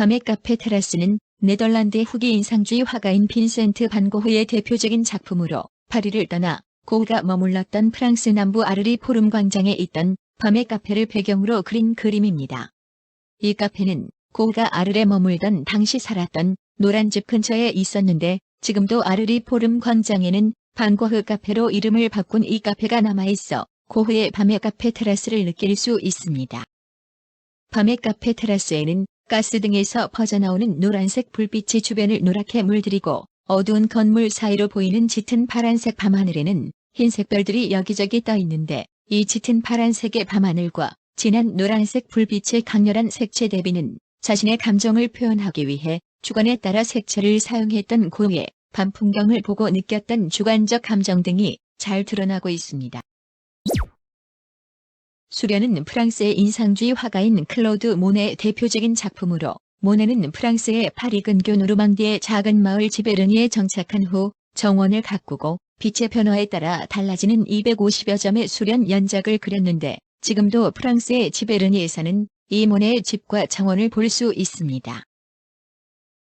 밤의 카페 테라스는 네덜란드의 후기 인상주의 화가인 빈센트 반 고흐의 대표적인 작품으로 파리를 떠나 고흐가 머물렀던 프랑스 남부 아르리 포름 광장에 있던 밤의 카페를 배경으로 그린 그림입니다. 이 카페는 고흐가 아르레 머물던 당시 살았던 노란 집 근처에 있었는데 지금도 아르리 포름 광장에는 반 고흐 카페로 이름을 바꾼 이 카페가 남아있어 고흐의 밤의 카페 테라스를 느낄 수 있습니다. 밤의 카페 테라스에는 가스등에서 퍼져나오는 노란색 불빛이 주변을 노랗게 물들이고 어두운 건물 사이로 보이는 짙은 파란색 밤하늘에는 흰색 별들이 여기저기 떠 있는데 이 짙은 파란색의 밤하늘과 진한 노란색 불빛의 강렬한 색채 대비는 자신의 감정을 표현하기 위해 주관에 따라 색채를 사용했던 고흐의 밤 풍경을 보고 느꼈던 주관적 감정 등이 잘 드러나고 있습니다. 수련은 프랑스의 인상주의 화가인 클로드 모네의 대표적인 작품으로 모네는 프랑스의 파리 근교 노르망디의 작은 마을 지베르니에 정착한 후 정원을 가꾸고 빛의 변화에 따라 달라지는 250여 점의 수련 연작을 그렸는데 지금도 프랑스의 지베르니에서는 이 모네의 집과 정원을 볼 수 있습니다.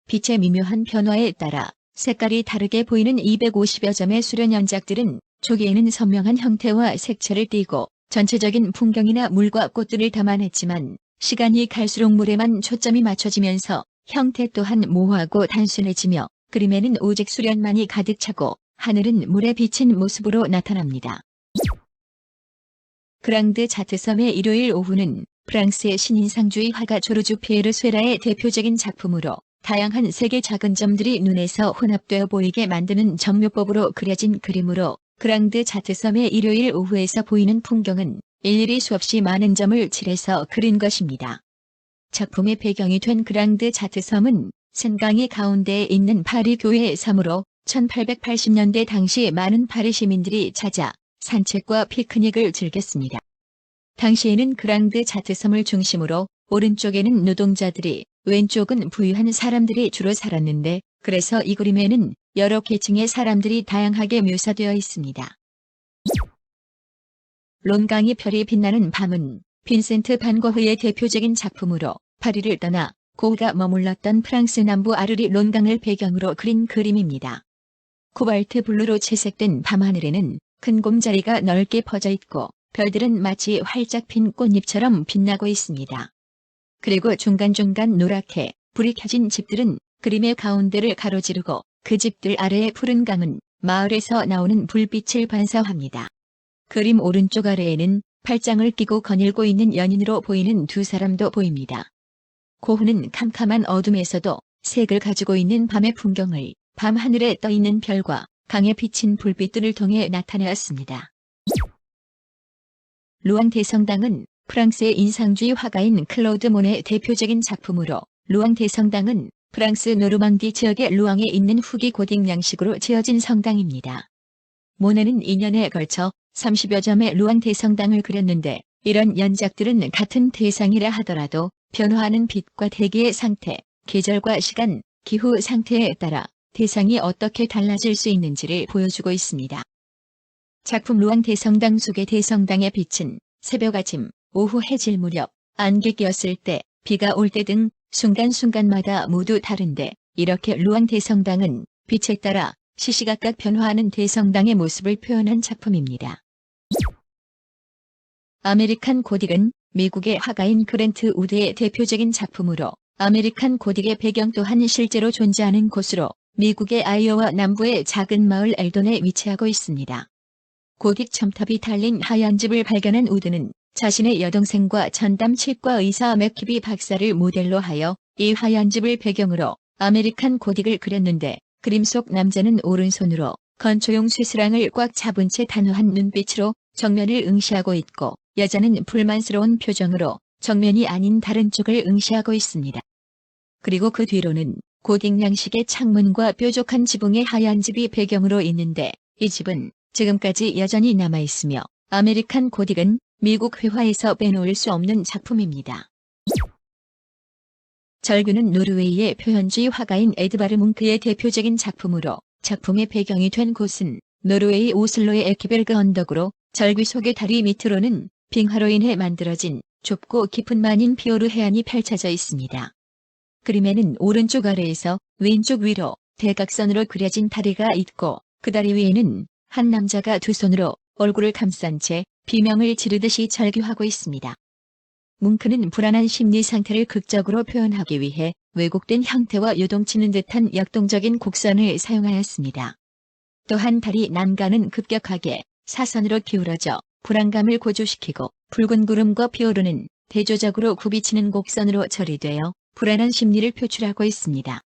빛의 미묘한 변화에 따라 색깔이 다르게 보이는 250여 점의 수련 연작들은 초기에는 선명한 형태와 색채를 띠고 전체적인 풍경이나 물과 꽃들을 담아냈지만 시간이 갈수록 물에만 초점이 맞춰지면서 형태 또한 모호하고 단순해지며 그림에는 오직 수련만이 가득 차고 하늘은 물에 비친 모습으로 나타납니다. 그랑드 자트섬의 일요일 오후는 프랑스의 신인상주의 화가 조르주 피에르 쇠라의 대표적인 작품으로 다양한 색의 작은 점들이 눈에서 혼합되어 보이게 만드는 점묘법으로 그려진 그림으로 그랑드 자트섬의 일요일 오후에서 보이는 풍경은 일일이 수없이 많은 점을 칠해서 그린 것입니다. 작품의 배경이 된 그랑드 자트섬은 센강이 가운데에 있는 파리 교회의 섬으로 1880년대 당시 많은 파리 시민들이 찾아 산책과 피크닉을 즐겼습니다. 당시에는 그랑드 자트섬을 중심으로 오른쪽에는 노동자들이 왼쪽은 부유한 사람들이 주로 살았는데 그래서 이 그림에는 여러 계층의 사람들이 다양하게 묘사되어 있습니다. 론강의 별이 빛나는 밤은 빈센트 반 고흐의 대표적인 작품으로 파리를 떠나 고흐가 머물렀던 프랑스 남부 아르리 론강을 배경으로 그린 그림입니다. 코발트 블루로 채색된 밤하늘에는 큰 곰자리가 넓게 퍼져 있고 별들은 마치 활짝 핀 꽃잎처럼 빛나고 있습니다. 그리고 중간중간 노랗게 불이 켜진 집들은 그림의 가운데를 가로지르고 그 집들 아래의 푸른 강은 마을에서 나오는 불빛을 반사합니다. 그림 오른쪽 아래에는 팔짱을 끼고 거닐고 있는 연인으로 보이는 두 사람도 보입니다. 고흐는 캄캄한 어둠에서도 색을 가지고 있는 밤의 풍경을 밤하늘에 떠있는 별과 강에 비친 불빛들을 통해 나타내었습니다. 루앙 대성당은 프랑스의 인상주의 화가인 클로드 모네의 대표적인 작품으로 루앙 대성당은 프랑스 노르망디 지역의 루앙에 있는 후기 고딕 양식으로 지어진 성당입니다. 모네는 2년에 걸쳐 30여 점의 루앙 대성당을 그렸는데 이런 연작들은 같은 대상이라 하더라도 변화하는 빛과 대기의 상태, 계절과 시간, 기후 상태에 따라 대상이 어떻게 달라질 수 있는지를 보여주고 있습니다. 작품 루앙 대성당 속의 대성당의 빛은 새벽 아침, 오후 해질 무렵, 안개 끼었을 때, 비가 올 때 등 순간순간마다 모두 다른데 이렇게 루앙 대성당은 빛에 따라 시시각각 변화하는 대성당의 모습을 표현한 작품입니다. 아메리칸 고딕은 미국의 화가인 그랜트 우드의 대표적인 작품으로 아메리칸 고딕의 배경 또한 실제로 존재하는 곳으로 미국의 아이오와 남부의 작은 마을 엘돈에 위치하고 있습니다. 고딕 첨탑이 달린 하얀 집을 발견한 우드는 자신의 여동생과 전담 치과 의사 맥키비 박사를 모델로 하여 이 하얀 집을 배경으로 아메리칸 고딕을 그렸는데 그림 속 남자는 오른손으로 건초용 쇠스랑을 꽉 잡은 채 단호한 눈빛으로 정면을 응시하고 있고 여자는 불만스러운 표정으로 정면이 아닌 다른 쪽을 응시하고 있습니다. 그리고 그 뒤로는 고딕 양식의 창문과 뾰족한 지붕의 하얀 집이 배경으로 있는데 이 집은 지금까지 여전히 남아있으며 아메리칸 고딕은 미국 회화에서 빼놓을 수 없는 작품입니다. 절규는 노르웨이의 표현주의 화가인 에드바르 뭉크의 대표적인 작품으로 작품의 배경이 된 곳은 노르웨이 오슬로의 에키베르그 언덕으로 절규 속의 다리 밑으로는 빙하로 인해 만들어진 좁고 깊은 마닌 피오르 해안이 펼쳐져 있습니다. 그림에는 오른쪽 아래에서 왼쪽 위로 대각선으로 그려진 다리가 있고 그 다리 위에는 한 남자가 두 손으로 얼굴을 감싼 채 비명을 지르듯이 절규하고 있습니다. 뭉크는 불안한 심리 상태를 극적으로 표현하기 위해 왜곡된 형태와 요동치는 듯한 역동적인 곡선을 사용하였습니다. 또한 다리 난간은 급격하게 사선으로 기울어져 불안감을 고조시키고 붉은 구름과 피오르는 대조적으로 굽이치는 곡선으로 처리되어 불안한 심리를 표출하고 있습니다.